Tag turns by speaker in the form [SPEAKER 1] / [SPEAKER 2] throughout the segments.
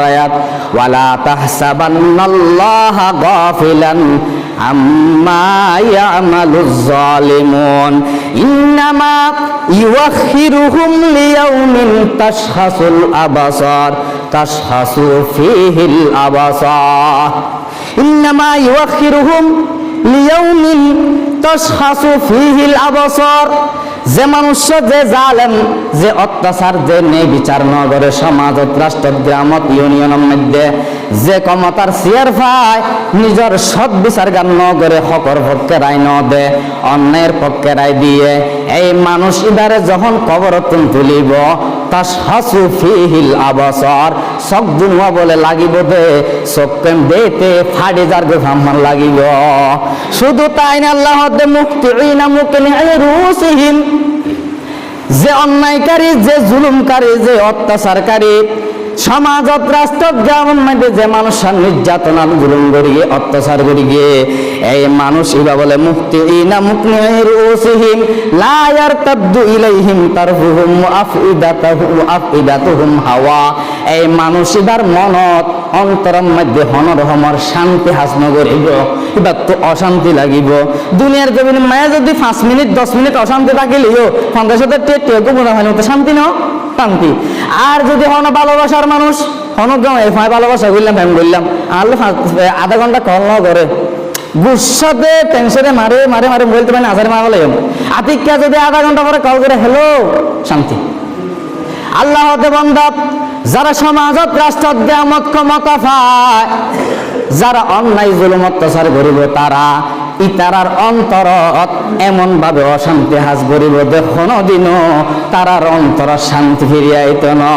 [SPEAKER 1] আয়াত, ওয়ালা তাহসাবান্নাল্লাহা গাফিলান আম্মা ইয়ামালুজ জালিমুন ইন্নামা ইউআখিরুহুম লিয়াউমিন তাশখাসুল আবসার তাশখাসু ফীহিল আবসার। ইন্নামা ইউআখিরুহুম লিয়াউমিন তাশখাসু ফীহিল আবসার। যে মানুষ, যে জালেম, যে অত্যাচার, যে নেই বিচার নগরে, সমাজত, রাষ্ট্র, গ্রামত, ইউনিয়নের মধ্যে যে ক্ষমতার চেয়ার পায়, নিজের সৎ বিচার গান নগরে হকর পক্ষে রায় ন দে, অন্যায়ের পক্ষে রায় দিয়ে এই মানুষ ইদারে যখন কবরতন তুলিব, তাশখাসু ফীহিল আবসার, চোখ দুনুয়া বলে লাগিব দে, চোখকে দেতে ফাড়ি যার গোফাম্মান লাগিব। শুধু তাই না, আল্লাহ দে মুক্তিঈনা মুকনিঈ রুসিহিম, যে অন্যায়কারী, যে জুলুমকারী, যে অত্যাচারকারী, সমাজত, রাষ্ট্র, গ্রামের মধ্যে যে মানুষের নির্যাতনা, জুলুম করিয়ে, অত্যাচার করিয়ে, এই মানুষ ইবা বলে মুক্তিঈনা মুকনিঈ রুসিহিম লা ইয়ারতাদ্দু ইলাইহিম তারফুহুম আফইদাতুহুম হাওয়া। এই মানুষ ইবার মনত, অন্তরের মধ্যে হনরহমর শান্তি হাসন করিব, এবার তো অশান্তি লাগিব। দুনিয়ার জমিনে মায়া যদি 5 মিনিট 10 মিনিট অশান্তি থাকিলেও 50,000 টেকো মনে হয় তো শান্তি ন শান্তি। আর যদি হন ভালোবাসার মানুষ, হনগ্রাম এফাই ভালোবাসা করলাম, ফ্যাম করলাম, আল্লাহ আধা ঘন্টা কল ন করে গুসাতে টেনশনে মারে মারে মারে বলতে পারেন আজারে মারলে আতিকা যদি আধা ঘন্টা পরে কল করে হ্যালো, শান্তি। আল্লাহ হতে বান্দা, যারা সমাজত, রাষ্ট্র, গ্রামত ক্ষমতা পায়, যারা অন্যায় জুলুম অত্যাচার করিব, তারা ইতারার অন্তরত এমন ভাবে অশান্তি হাস করিব যে কোনদিনও তারার অন্তর শান্তি ফিরিয়ে আইত না।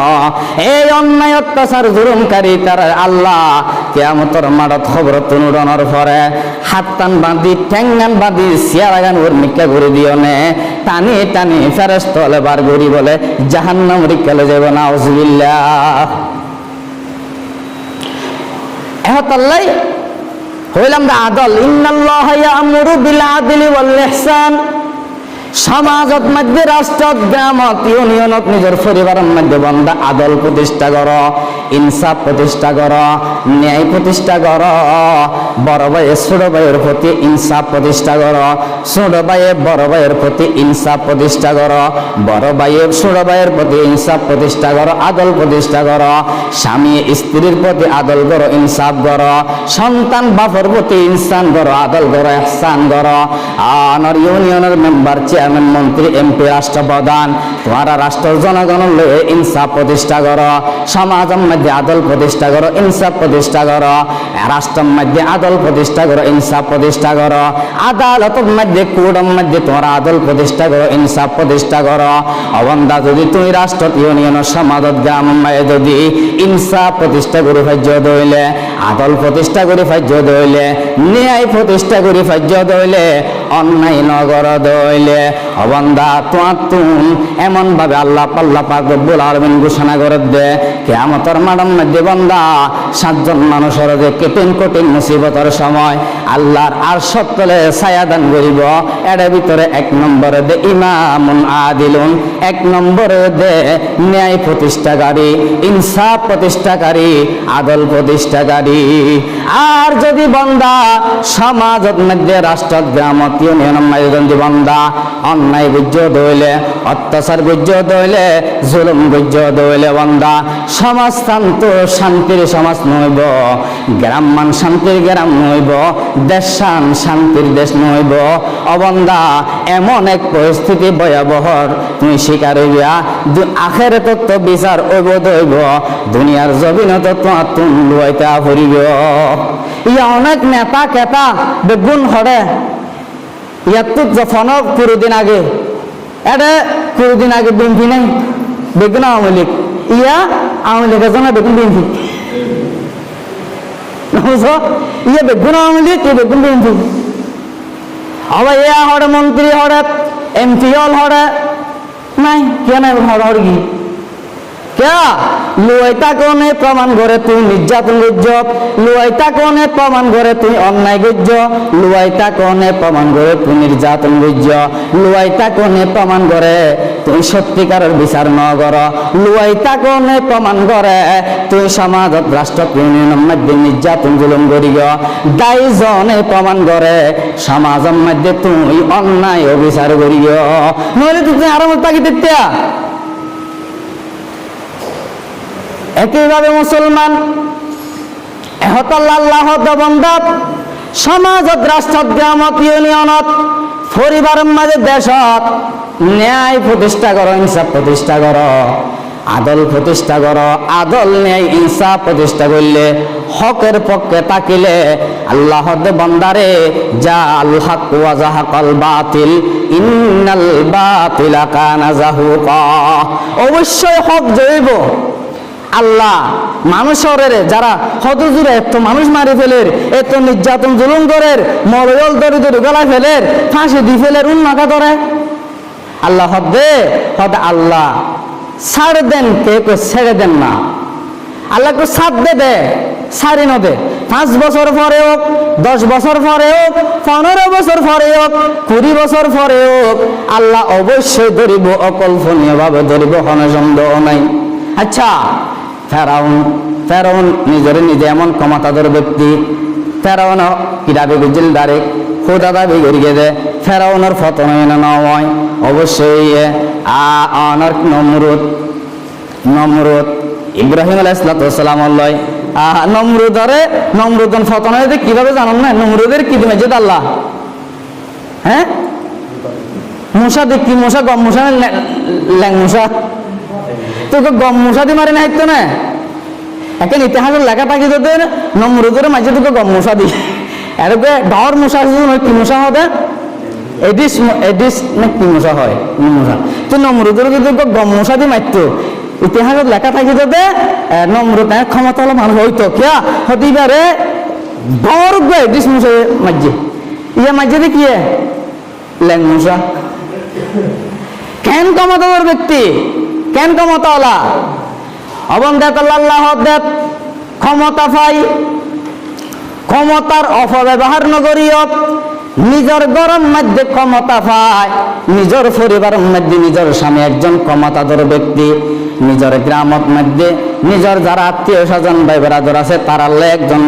[SPEAKER 1] এই অন্যায় অত্যাচার জুলুমকারী তারা আল্লাহ কিয়ামতের মাঠত খবর তুনুরণের পরে হাতটান বাঁধি, ঠ্যাঙ্গান বাঁধি, সিয়ারাগান ওর মিক্কা করে দিও নে, টানি টানি ফেরেশতলে বার করি বলে জাহান্নাম রিক্কালে যাব। নাউজুবিল্লাহ। এহতাল্লাই হইলাম দা আদল। ইন্নাল্লাহা ইয়া'মুরু বিল আদলি ওয়াল ইহসান। সমাজত মধ্যে, রাষ্ট্রত, গ্রামত, ইউনিয়নত, নিজের পরিবারের মধ্যে বান্দা আদল প্রতিষ্ঠা কর, ইনসাফ প্রতিষ্ঠা কর, ন্যায় প্রতিষ্ঠা কর। বড় ভাইয়ের ছোট ভাইয়ের প্রতি ইনসাফ প্রতিষ্ঠা কর, ছোট ভাইয়ের বড় ভাইয়ের প্রতি ইনসাফ প্রতিষ্ঠা কর, বড় ভাইয়ের ছোট ভাইয়ের প্রতি ইনসাফ প্রতিষ্ঠা কর, আদল প্রতিষ্ঠা কর। স্বামী স্ত্রীর প্রতি আদল কর, ইনসাফ কর। সন্তান বাপের প্রতি ইনসান কর, আদল কর, ইহসান কর। আর ইউনিয়নের মেম্বার, চেয়ারম্যান, মন্ত্রী, এমপি, রাষ্ট্রপ্রধান, তোমারা রাষ্ট্র জনগণের লয়ে ইনসাফ প্রতিষ্ঠা করো। সমাজের মধ্যে আদল প্রতিষ্ঠা করো, ইনসাফ প্রতিষ্ঠা করো। রাষ্ট্রের মধ্যে আদল প্রতিষ্ঠা করো, ইনসাফ প্রতিষ্ঠা করো। আদালতের মধ্যে, কোর্টের মধ্যে তোমরা আদল প্রতিষ্ঠা করো, ইনসাফ প্রতিষ্ঠা করো। অবন্ধা, যদি তুমি রাষ্ট্র, ইউনিয়নের, সমাজত, গ্রামে যদি ইনসাফ প্রতিষ্ঠা করে ফাজ্য দইলে, আদল প্রতিষ্ঠা করে ফাজ্য দইলে, ন্যায় প্রতিষ্ঠা করে ফাজ্য দইলে, অন্যায় নগর দইলে, অবন্ধা তোমার তুম এমন ভাবে আল্লাহ পাক রব্বুল আলামিন ঘোষণা করে দে কিয়ামতের মাঠের মধ্যে বান্দা 7 জন মানুষের যে কঠিন কঠিন মুসিবতের সময় আল্লাহর আরশের তলে ছায়া দান করিব। এর ভিতরে 1 নম্বরে দে ইমামুন আদিলুন, 1 নম্বরে দে ন্যায় প্রতিষ্ঠাকারী, ইনসাফ প্রতিষ্ঠাকারী, আদল প্রতিষ্ঠাকারী। আর যদি বান্দা সমাজের মধ্যে, রাষ্ট্র, গ্রামত, ইউনিয়নের মধ্যে যদি বান্দা অন্যায় বুঝ্য দইলে, অত্যাচার বুঝ্য দইলে, জুলুম বুঝ্য দইলে বান্দা সমাজ শান্ত শান্তির সমাজ নইব, গ্রামমান শান্তির গ্রাম নইব, দেশ শান্তির দেশ নইব। অবন্দা এমন এক পরিস্থিতি ভয়াবহ তুমি শিকার হইবা, আখেরাতত তো বিচার হইব দইব, দুনিয়ার জমিনত তোমার তুন লইতে ফুরিব। ইয়া অনেক নেতা কেতা বেগুন হরে ইয়াতো যখন কুড়িদিন আগে এটা কুড়িদিন আগে বিএনপি নাই, বেগুন আওয়ামী লীগ, ইয়া আওয়ামী লীগের জন্য বেগুন বিএনপি, ইয়ে বেগুন আওয়ামী লীগ, ইয়ে বেগুন বিএনপি। আবার ইয়া হরে মন্ত্রী হরে, এমপি হল হরে নাই, কে নাই হরে হরে কি क्या লুয়াইতা কোনে প্রমাণ করে তুই নির্যাতন গজ্জ, লুয়াইতা কোনে প্রমাণ করে তুই অন্যায় গজ্জ, লুয়াইতা কোনে প্রমাণ করে তুই নির্যাতন গজ্জ, লুয়াইতা কোনে প্রমাণ করে তুই সত্যিকারের বিচার ন কর, লুয়াইতা কোনে প্রমাণ করে তুই সমাজত রাষ্ট্র ইউনিয়নের মধ্যে নির্যাতন জুলুম করিগ, দায়জনে প্রমাণ করে সমাজের মধ্যে তুই অন্যায় অবিচার করিগ, নইলে তুই আরামত থাকি তেতিয়া। একইভাবে মুসলমান এহতাল আল্লাহ বন্দাত সমাজত রাষ্ট্রত গ্রামত ইউনিয়নত পরিবারের মাঝে দেশত ন্যায় প্রতিষ্ঠা করো, ইনসাফ প্রতিষ্ঠা করো, আদল প্রতিষ্ঠা করো। আদল ন্যায় ইনসাফ প্রতিষ্ঠা করলে হকের পক্ষে তাকিলে আল্লাহ বন্দারে যা আল হক ওয়া যাহাকাল বাতিল ইন্নাল বাতিলা কানা যাহুকা, অবশ্যই হক জয়ব। আল্লাহ মানুষের যারা হতজুরে এত মানুষ মারি ফেলের, এত নির্যাতন জুলুম করের, মরল দরিদ্র গলা ফেলের, ফাঁসি দি ফেলের উন্মাকা ধরে আল্লাহ হদে হদ আল্লাহ ছাড় দেন, কে ছেড়ে দেন না। আল্লাহ কো সাথ দে সারি নদে, 5 বছর পরে হোক, 10 বছর পরে হোক, 15 বছর পরে হোক, 20 বছর পরে হোক, আল্লাহ অবশ্যই ধরিব, অকল্পনীয় ভাবে ধরিব, কোনো সন্দেহ নাই। আচ্ছা, ফেরাউন নিজে এমন ক্ষমতাধর ব্যক্তি, ফেরাউন কিতাবে গুজিল ডাইরেক্ট খোদা দাবি করিয়ে দে, ফেরাউনের পতন নয় অবশ্যই আনার নমরুদ ইব্রাহিম আলাইহিস সালাম লয় নমরুদন পতন হয়েছে কিভাবে জানান না? নমরুদের কি দিনে যেত আল্লাহ, হ্যাঁ মশা দেখি, মশা গম মশা ল্যাং মশা, তোকে গম মশা দি মারি না হাইতো না। এখন ইতিহাসের লেখা থাকি তোদের নমরুদের মাঝে তোকে গম মশা দি, এরকে ডর মশা কি মশা হবে, এডিস না কি মশা হয় মশা, তো নমরুদের যদি গম মশা দি মারতো, ইতিহাসের লেখা থাকি তোদের নমরুদ ক্ষমতা হলো মানুষ হইতো কিয়া হতিবারে বড় এডিস মশা মাঝে ইয়া মাঝে কি ল্যাং মশা। কেন ক্ষমতাধর ব্যক্তি, কেন ক্ষমতাওয়ালা অবন্দেত আল্লাহ দেব ক্ষমতা পাই, ক্ষমতার অপব্যবহার নগরীয়, নিজের গরম মধ্যে ক্ষমতা পায়, নিজের পরিবারের মধ্যে নিজের স্বামী একজন ক্ষমতাধর ব্যক্তি, নিজের গ্রামত মধ্যে নিজের যারা আত্মীয় স্বজন ভাই বেড়াদর আছে তার একজন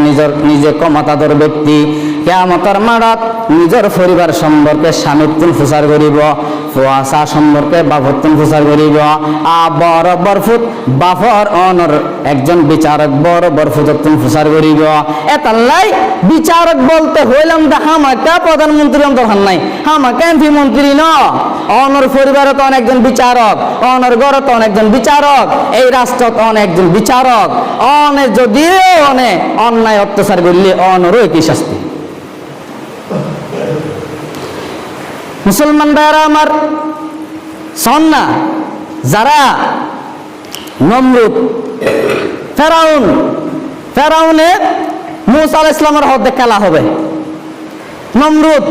[SPEAKER 1] নিজে ক্ষমতাধর ব্যক্তি। কিয়ামতের মাঠত নিজের পরিবার সম্পর্কে স্বামীত্বন প্রচার করিব, ফুয়াশা সম্পর্কে বাপত্বন প্রচার করিব, বড় বরফুত বাফর অনর একজন বিচারক বড় বরফুতত্বন প্রচার করিব। এতাল্লাই বিচারক বলতে হইলাম হামাকা প্রধানমন্ত্রী দরকার নাই, হামাকা এমপি মন্ত্রী ন, অনর পরিবারে তো অনেকজন বিচারক, অনর ঘরে তো অনেকজন বিচারক, এই রাষ্ট্রত অনেকজন বিচারক, অনে যদিও অনে অন্যায় অত্যাচার করলে অনরও একই শাস্তি। মুসলমান ভাইরা আমার শোন না, যারা নমরুদ ফেরাউনে মুসা আলাইহিস সালামের হদে খেলা হবে, নমরুদ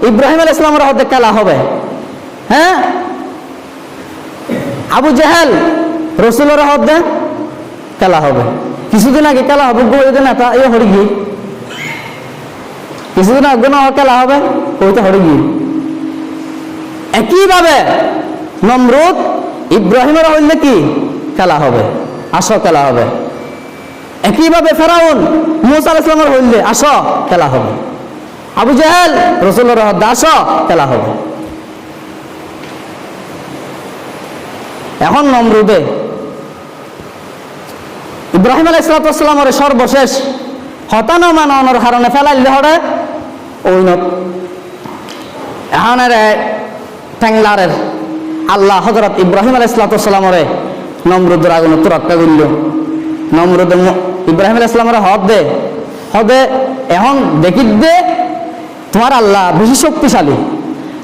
[SPEAKER 1] ইব্রাহিম আলাইহিস সালামের হদে খেলা হবে, হ্যাঁ আবু জেহেল রসুলের হদে খেলা হবে। কিছুদিন আগে খেলা হবে নেতা এই হরিগি, কিছুদিন আগে না খেলা হবে ওইটা হরিগি। একইভাবে নমরুদ ইব্রাহিমের হইলে কি খেলা হবে, আসো খেলা হবে। একইভাবে ফেরাউন মুসা আলাইহিস সালামের হইলে আসো খেলা হবে, আবু জেহেল রসুলের হদে আসো খেলা হবে। এখন নমরুদে ইব্রাহিম আলাইহিস সালামের সর্বশেষ হতানো মানানোর কারণে ফেলাইলে হরে ওইনত এখন ঠ্যাংলারের আল্লাহ হযরত ইব্রাহিম আলাইহিস সালামের নমরুদের আগুন রক্ষা করল। নমরুদ ইব্রাহিম আলাইহিস সালামের হদে এখন দেখি দে তোমার আল্লাহ বেশি শক্তিশালী,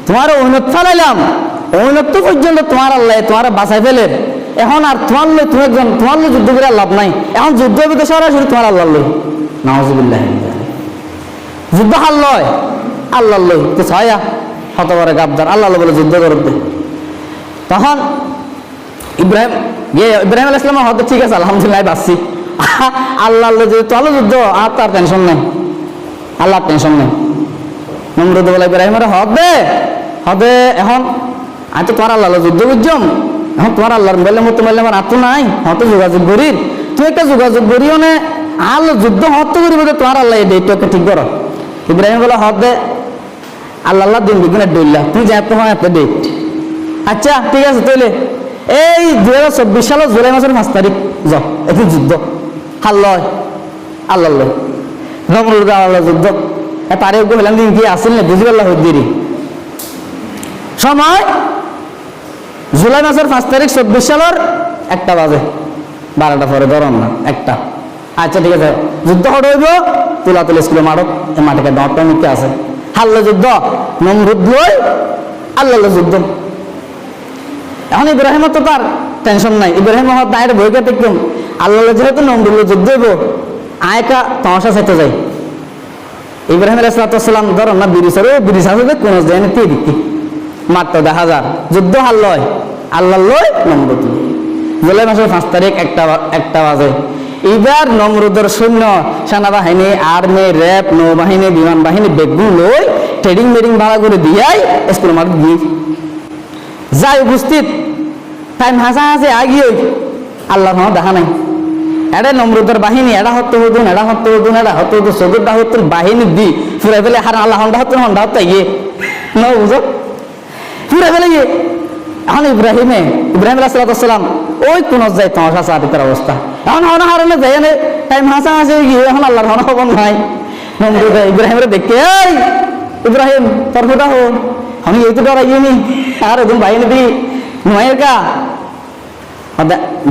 [SPEAKER 1] তোমার ঐনত ফেলাইলাম, ঐনত পর্যন্ত তোমার আল্লাহ তোমার বাঁচাই ফেলে, এখন আর তোমার লই তোমার লই যুদ্ধ করে লাভ নাই, এখন যুদ্ধ হবে তো সরাসরি তোমার আল্লাহ লই, নাউযুবিল্লাহ, যুদ্ধ হাল লয় আল্লাহ লই তো ছায়া হতবারে গাবদার আল্লাহ বলে যুদ্ধ করবে। তখন ইব্রাহিম ইব্রাহিম আলাইহিস সালাম হয়তো ঠিক আছে আলহামদুলিল্লাহ বাঁচছি, আল্লাহ যদি চলো যুদ্ধ আর তার টেনশন নেই, আল্লাহর টেনশন নেই। নমরুদ বলে ইব্রাহিমের হবে হবে, এখন আমি তো তোমার আল্লাহ যুদ্ধ বুঝছম, এখন তোমার আল্লাহর মোবাইলের মতো মোবাইল আমার আতো নাই, হয়তো যোগাযোগ করির, তুই একটা যোগাযোগ করিও নে আল্লাহ যুদ্ধ হত করিব তোমার আল্লাহ এই ডেটটাকে ঠিক করো। ইব্রাহিম বলে হবে আল্লাহ দিন বিগুণের ডইল্লা, তুমি যে এত হয় এত ডেট, আচ্ছা ঠিক আছে তাইলে এই 2024 সালের জুলাই মাসের 5 তারিখ যাও একটু যুদ্ধ হাল্লয় আল্লাহ নমরুদ আল্লাহ যুদ্ধ তারে হইলাম দিন কি আসিল না বুঝি আল্লাহ দেরি সময় জুলাই মাসের 5 তারিখ 24 সালের 1টা বাজে, 12টা পরে ধরন না 1টা। আচ্ছা ঠিক আছে যুদ্ধ হইব তুলাতুল স্কুলে মাঠত, এই মাঠে দরটা মুখে আছে হাল্লা যুদ্ধ নমরুদ লই আল্লাহ যুদ্ধ। এখন ইব্রাহিমের তো তার টেনশন নাই, ইব্রাহিম দায়ের বইকে দেখতাম আল্লাহ যেহেতু নমরুদ যুদ্ধ হইব আয়কা তমাশা চাইতে যাই। ইব্রাহিম আলাইহিস সালাম ধরো না ব্রিজ আছে কোন যায় না দিয়ে দিচ্ছি মাত্র 10,000 যুদ্ধ হাল্লয় আল্লাহ লয় নমরুদ জুলাই মাসের 5 তারিখ 1টা বাজে। এবার নমরুদের সৈন্য সেনাবাহিনী আর্মি র্যাব নৌবাহিনী বিমান বাহিনী বেগুন লই ট্রেডিং মেডিং ভাড়া করে দিয়াই স্কুল মাঠ দিয়ে যাই উপস্থিত টাইম হাসা হাসে আগিয়ে আল্লাহ দেখা নাই। এটা নমরুদের বাহিনী এটা হত্যা হতুন এটা হত্যা হতুন এটা হত্যা হতো চতুর্টা হতুন বাহিনী দি ফুরে ফেলে হার আল্লাহ হন্ডা হত্যা ইয়ে ন বুঝো ফুরে ফেলে গিয়ে। এখন ইব্রাহিম আলাইহিস সালাম ওই কোন যাই তমাশা চারিতার অবস্থা, এখন হন হারানো যাই না টাইম হাসা হাসে গিয়ে এখন আল্লাহর হন খবর নাই। নমরুদ ইব্রাহিমের দেখতে এই ইব্রাহিম তোর ফোটা হো আমি এই তো ডরাইয়ে নি আর একদম বাহিনী দি নয়ের কা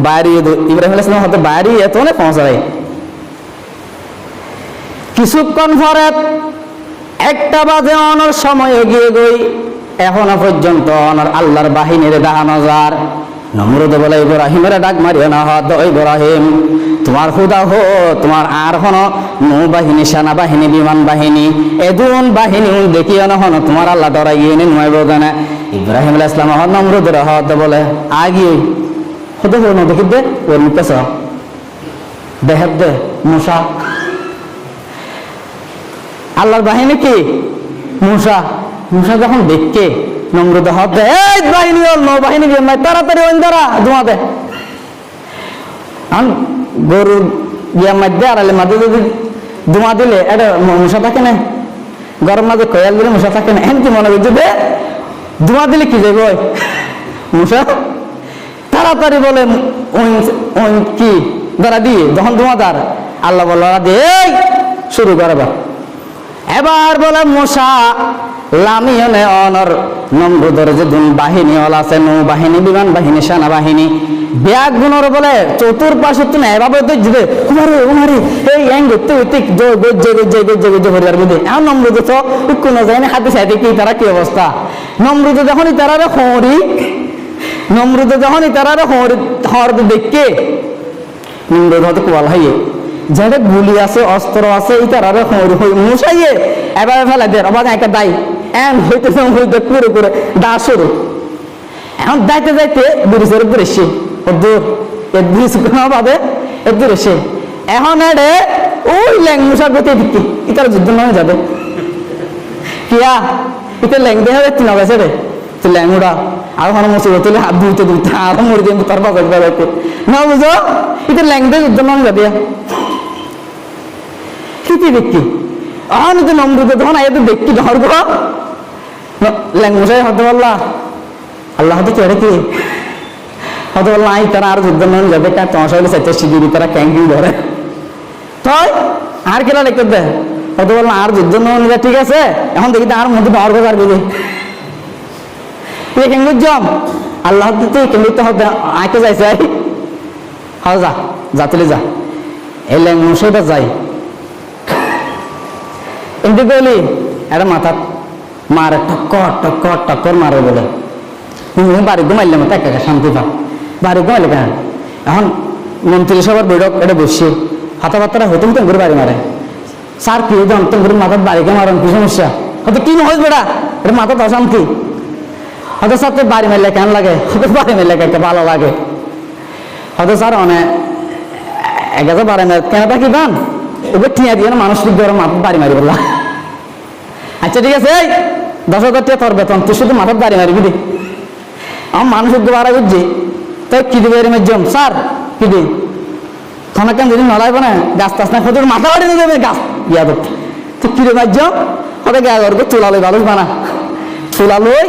[SPEAKER 1] বাইরে ইব্রাহিম আলাইহিস সালাম হতে বাইরে এত না পৌঁছায় কিছুক্ষণ পরে 1টা বাজে অনর সময় গিয়ে গই এখনো পর্যন্ত অনর আল্লাহর বাহিনীর দেখানো যার। নমরুদ বলে ইব্রাহিমের ডাক মারিও না হদ ইব্রাহিম তোমার খুদা হো তোমার আর হন নৌবাহিনী সেনাবাহিনী বিমান বাহিনী এদুন বাহিনী দেখিও না হন তোমার আল্লাহ ডরাই গিয়ে নয় বোঝানে। ইব্রাহিম আলাইহিস সালাম নমরুদের হদ বলে আগিয়ে হতে হো না দেখি দে ওর মুখে দেহের দে মশা আল্লাহর বাহিনী কি মশা যখন দেখকে নমরুদ হাত দেয় এই বাহিনী নৌবাহিনী তাড়াতাড়ি ওই দ্বারা ধোঁয়া দেয়। গরু গিয়ার মধ্যে আড়ালে মাঝে যদি ধোঁয়া দিলে এটা মশা থাকে না, গরম মাঝে কয়াল দিলে মশা থাকে না, এমনি মনে করছে দে ধোঁয়া দিলে কি যাবে ওই মশা তাড়াতাড়ি বলে কি ধরা দিয়ে যখন ধোঁয়া দার আল্লাহ বলা দিয়ে শুরু করে এবার বলে মশা লামিয়নে অনর নমরুদের যে বাহিনী ওলা আছে নৌবাহিনী বিমান বাহিনী সেনাবাহিনী ব্যাগ গুণর বলে চতুর্পাশে তুমি এভাবে দিবে উমারে এই এং করতে হইতে গজ্জে পরিবার বুঝে এখন নমরুদ তো কোনো যায় না হাতে সাইতে কি তারা কি অবস্থা। নমরুদ যখনই তারা হরি হর দেখকে নমরুদ হয়তো কোয়াল হাইয়ে যেটা গুলি আছে অস্ত্র আছে ইতারে মশাইয়ে এবার ফেলা দেয় অবাধ একটা দায়ী এন হইতে পুরো করে দা শুরু এখন যাইতে ব্রিজের উপরে এসে দূর ব্রিজ বাদে দূর এসে এখন এডে ওই ল্যাং মশার গতি দিকে ইতার যুদ্ধ নয় যাবে কিয়া ইতে ল্যাং দেহ তিন গেছে রে তুই ল্যাং উড়া আর কোনো মুসিবত তুলে হাত ধুইতে আরো মরে দিয়ে তার বাজার বেড়াইতে না বুঝো ইতে ল্যাং দিয়ে যুদ্ধ নয় যাবে কি দেখি আন তো নমরুদ তখন আইতে দেখি ধর গো ল্যাংমশাই হতে বললা আল্লাহ হতে চেড়ে কি হতে বললা আই তারা আর যুদ্ধ নয় যাবে কা তোমার সঙ্গে চাইতে শিগিরি তারা ক্যাঙ্কিং ধরে তাই আর কেলা লিখতে দে হতে বললা আর যুদ্ধ নয় ঠিক আছে এখন দেখি আর মধ্যে ধর গো আর বুঝি তুই কেঙ্গুর জম আল্লাহ তুই কেঙ্গুর তো হবে আইতে যাইছে হ্যাঁ যা তুলে যা এই ল্যাংমশাইটা যাই এমনি বলি এটা মাথা মারে টক্কর মারে বলে বাড়ি ঘুমাইলে মতো একা শান্তি পা বাড়ি ঘুমাইলে কেন এখন মন্ত্রিসভার বৈঠক এটা বসছে হাতাবার্তাটা হতে হতে করে বাড়ি মারে স্যার কি অন্তম করে মাথার বাড়িকে মারেন কি সমস্যা হয়তো কি হয় বেড়া এটা মাথা তো অশান্তি হয়তো স্যার তো বাড়ি মারলে কেন লাগে হয়তো বাড়ি মারলে একটা ভালো লাগে হয়তো স্যার অনেক 1012 মিনিট কেন থাকি বান ওকে টিয়া দিয়ে না মানুষ গরম মাথা বাড়ি মারি বললা। আচ্ছা ঠিক আছে, এই 10,000 টাকা তোর বেতন, তুই শুধু মাথার বাড়ি মারিবি দে। আমার মানুষের বাড়া বুঝছি তাই কি দিবে এর মাধ্যম স্যার কি দিন খানা কেন যদি নলাইব না গাছ টাছ না খোঁজ মাথা বাড়ি নিয়ে দেবে গাছ ইয়া করতে তো কি রে মাধ্যম ওটা গা করবে চুলা লই বালুস বানা, চুলা লই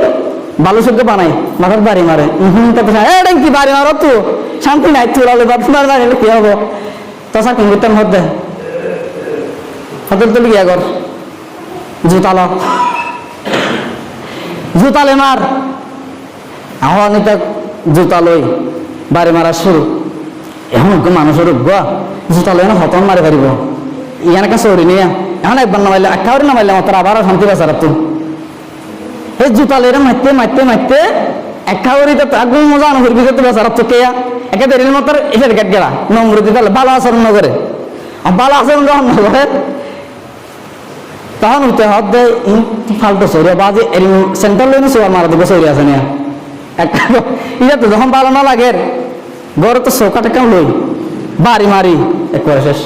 [SPEAKER 1] বালুসকে বানাই মাথার বাড়ি মারে। এটা কি বাড়ি মারো তো শান্তি নাই, চুলা লই বালুস মারলে কি হবো তো স্যার কোন করতাম হতে হতেল তুলি গিয়া কর জুতালো জুতালে মার আহ্বানিত জুতা লই বাড়ি মারা শুরু। এখন মানুষের গা জুতা লই না হতন মারি পারিব ইয়ান কাছে চৌরি নিয়ে এখন একবার নামাইলে একাউরি নামাইলে মাত্র আবারও শান্তি বেচার তো এই জুতা লইরে মারতে মারতে মারতে একাউরিতে আগুন মজা অনুভূতি ভিতরে বেচার তো কে একে দেরির মতো এসে গেট গেলা নম্র দিতে ভালো আচরণ নগরে ভালো আচরণ গ্রহণ নগরে তখন উঠতে হাত দেয় ফাল্টু সৌরিয়া বাজে সেন্টার লইনি সোয়ার মারা দিব সৌরি আছে নিয়া ইয়া তো যখন ভালো না লাগে গড়ে তো চৌকাটা কেমন লই বাড়ি মারি একবারে শেষ।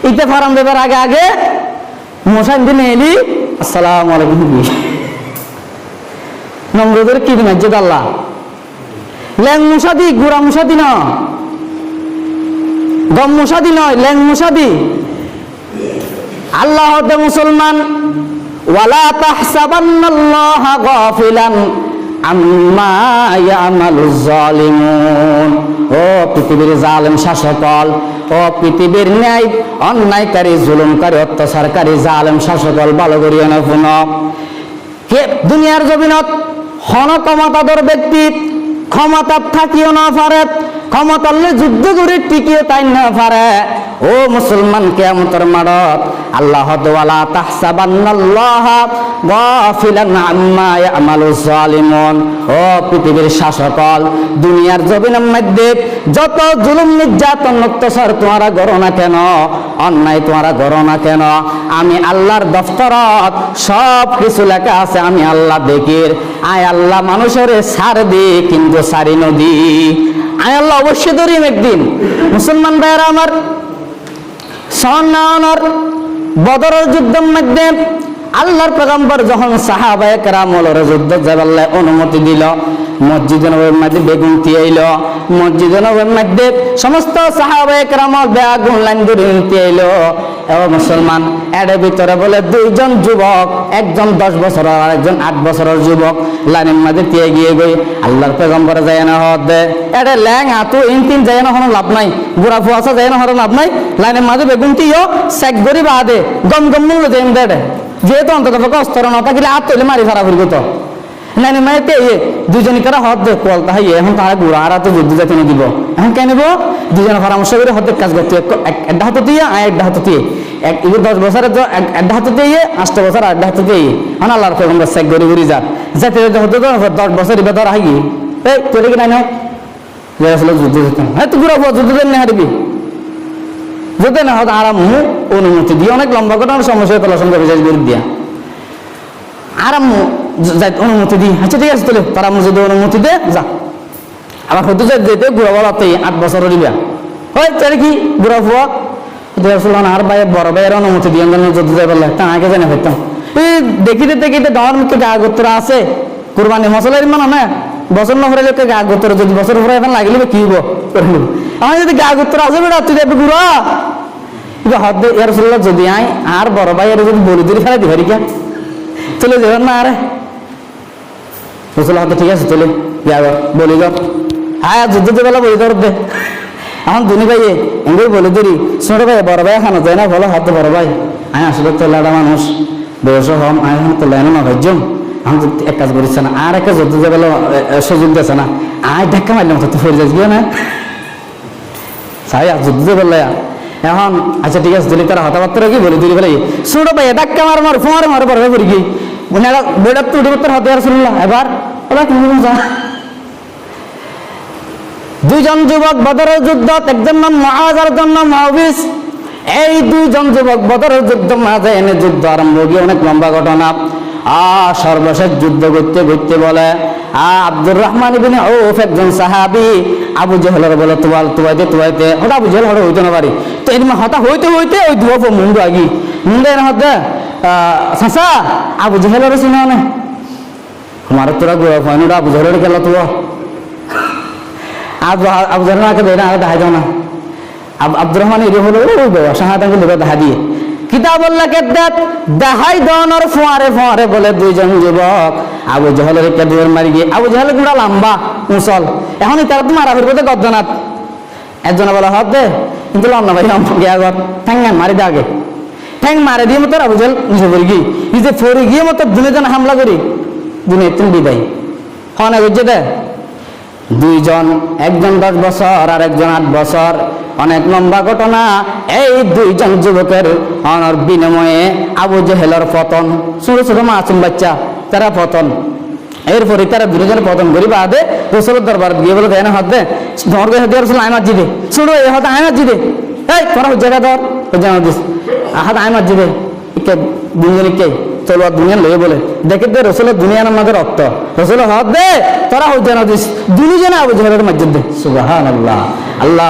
[SPEAKER 1] ইতে ফার্ম দেবার আগে আগে মশাইন দিন এলি আসসালামু আলাইকুম নম্রদের কি দিন মসজিদ আল্লাহ ল্যাং মুসাদি গুড়া মুসাদি না গম মুসাদি নয় ল্যাং মুসাদি আল্লাহ দে মুসলমান ওয়ালা তাহসাবান্নাল্লাহা গাফিলান আম্মা ইয়ামালুজ জালিমুন। ও পৃথিবীর জালেম শাসকল, ও পৃথিবীর ন্যায় অন্যায়কারী জুলুমকারী অত্যাচারকারী জালেম শাসকল ভালো করিয়া না শুন কে দুনিয়ার জমিনত হন ক্ষমতাধর ব্যক্তি ক্ষমতা থাকিও না পারে, ক্ষমতালে যুদ্ধ করে টিকিও তাই না পারে। ও মুসলমান কিয়ামতের মাঠত আল্লাহ ওয়ালা তাহসাবান্নাল্লাহা গাফিলান আম্মা ইয়ামালুজ জালিমুন। ও পৃথিবীর শাসকল, দুনিয়ার জমিনের মধ্যে যত জুলুম নির্যাতন অত্যাচার তোমরা করো না কেন, অন্যায় তোমরা করো না কেন, আমি আল্লাহর দফতরত সব কিছু লেখা আছে। আমি আল্লাহ দেখির আয় আল্লাহ মানুষের ছাড় দি কিন্তু সারি নদী আয় আল্লাহ অবশ্যই ধরিম একদিন। মুসলমান ভাইয়েরা আমার সন্নানর বদরের যুদ্ধের মধ্যে আল্লাহর পয়গম্বর যখন সাহাবায়ে কেরামের যুদ্ধ যাবার অনুমতি দিল, মসজিদে নববীর মধ্যে বেগুন তিয়াইল, মসজিদে নববীর মধ্যে সমস্ত সাহাবায়ে কেরামের বেগুন লাইন ধরে তিয়াইল। ও মুসলমান এর ভিতরে বলে দুইজন যুবক, একজন 10 বছর আর একজন 8 বছরের যুবক লাইনের মধ্যে তিয়া গিয়ে গই আল্লাহর পয়গম্বর যায় না হদ দে এটা ল্যাং হাতু ইনতিন যায় না হনো লাভ নাই, বুড়া ফুয়াশা যায় না হনো লাভ নাই, লাইনের মাঝে বেগুন টিও সেক গরি বাদে গম গম মূল্য দেন দেড়ে যেহেতু অন্তত অস্তর না থাকলে হাত তৈলে মারি ফেরা ফুরব তো লাইনের মাঝে দুজনই তারা হদ দে কল তাহাই এখন তারা গুড়া আর তো যুদ্ধ যাতে দিব এখন কেন নেবো দুজনে পরামর্শ করে হদের কাজ করতে একটা হাতে দিয়ে আর একটা হাতে দিয়ে 10 বছরের একটা হাতে দিয়ে 8 বছর আর একটা হাতে দিয়ে এখন আল্লাহর পয়গম্বর সেক গরি ঘুরি যা যাতে হতে 10 বছর এবার ধর হাই এই তোর কি নাই না আসলে যুদ্ধ যেতাম হ্যাঁ তুই ঘুরা যুদ্ধ দেন না হারিবি যদি না হয়তো আরাম অনুমতি দিয়ে অনেক লম্বা ঘটনার সমস্যা হয়ে সঙ্গে বিশেষ করে দিয়া আরাম অনুমতি দিই আচ্ছা ঠিক আছে তাহলে তারা যদি অনুমতি দে যা আবার হতে যাই যেতে ঘুরা বলাতে 8 বছর দিবা ওই তাহলে কি ঘুরা ফুয়া আর ভাই বড় ভাইয়ের অনুমতি দিয়ে যদি যাই বললে তা আগে জানে হইতাম এই দেখিতে দেখিতে গাঁর মুখে গা গোত্র আছে কুরবানি মশলার ইমান না বছর না হলে লোকে গা গোত্র যদি বছর পরে এখন লাগিলে কি হবো আমার যদি গা গোত্র আছে বেড়া তুই যাবি ঘুরা হদ ইয়ারসুল্লাহ যদি আয় আর বড় ভাই এর যদি বলি দিলে ফেলে দিবারি কে চলে যাবেন না আরে রসুল্লাহ ঠিক আছে চলে বলি গো হ্যাঁ যুদ্ধ বেলা বলি ধর দে এখন দুনি ভাইয়ে এগুলো বলে দিরি ছোট ভাই বড় ভাই খানো যায় না বলো হাত বড় ভাই আমি আসলে তো লাড়া মানুষ বয়স হম আমি এখন তো লাইন না ভাইজম এখন এক কাজ করিস না আর একটা যুদ্ধ বেলা সুযোগ দিয়েছে না আয় ধাক্কা মারলাম তো ফেরে যাস গিয়ে না সাই যুদ্ধ বেলা এখন আচ্ছা ঠিক আছে দিলি তারা হতাবার্তা কি বলে দিলি বলে ছোট ভাই ধাক্কা মার মার ফোয়ারে মারে বড় ভাই পড়ি গিয়ে মানে বেড়ার তো উঠে হতে আর শুনলাম এবার ওরা কি যা দুইজন যুবক বদরের যুদ্ধ একজন নাম মুআজ আর একজন নাম মুআবিস এই দুইজন যুবক বদরের যুদ্ধ মাঝে এনে যুদ্ধ আরম্ভ গিয়ে অনেক লম্বা ঘটনা সর্বশেষ যুদ্ধ করতে করতে বলে আব্দুর রহমান ইবনে আউফ একজন সাহাবী আবু জেহেলের বলে তুয়াইতে ওটা আবু জেহেল হড়ে হইতে না পারি তো এরকম হতা হইতে ওই দুয়াবো মুন্ডু আগি মুন্ডে এর হতে সাসা আবু জেহেলের চিনা না আমার তোরা গুয়া ফাইন ওটা আবু জেহেলের গেল তো আবু জেহেল আগে দেয় না আগে দেখা যাও না আব্দুর রহমান এর হলো ওই বাবা সাহাদাকে লোক দেখা দিয়ে কিতাবুল্লাহকে দেখাই দনর ফোয়ারে বলে দুইজন যুবক আবু জেহেলের একটা দুয়ার মারি গিয়ে আবু জেহেলের গুড়া লম্বা মুসল এখন তারা তো মারা ফিরবে গদ্দনাথ একজনে বলা হত দে কিন্তু লম্বা ভাই গিয়া গত ঠ্যাং মারি দে আগে ঠ্যাং মারি দিয়ে মতো আবু জেহেল নিচে পড়ে গিয়ে নিজে ফরে গিয়ে মতো দুজন হামলা করি দুনিয়া তুমি বিদায় হন বুঝছে দে দুইজন একজন 10 বছর আর একজন 8 বছর অনেক লম্বা ঘটনা এই দুইজন যুবকের অনর বিনিময়ে আবু জেহেলের পতন ছোট ছোট মাসুম বাচ্চা তারা পতন এরপরে তারা দুজনের পতন করি বাদে রসুলের দরবার গিয়ে বলে দেয় না হাত দে ধরবে হাতে রসুল আইমার জিদে ছোট এ হাতে আইমার জিদে এই তোরা জায়গা ধর জানা দিস হাত আইমার জিদে কে দুজনে কে চলো দুনিয়া লয়ে বলে দেখে দে রসুলের দুনিয়ার আমাদের রক্ত রসুল হাত দে তোরা জানা দিস দুজনে আবু জেহেলের মসজিদ দে সুবহানাল্লাহ আল্লাহ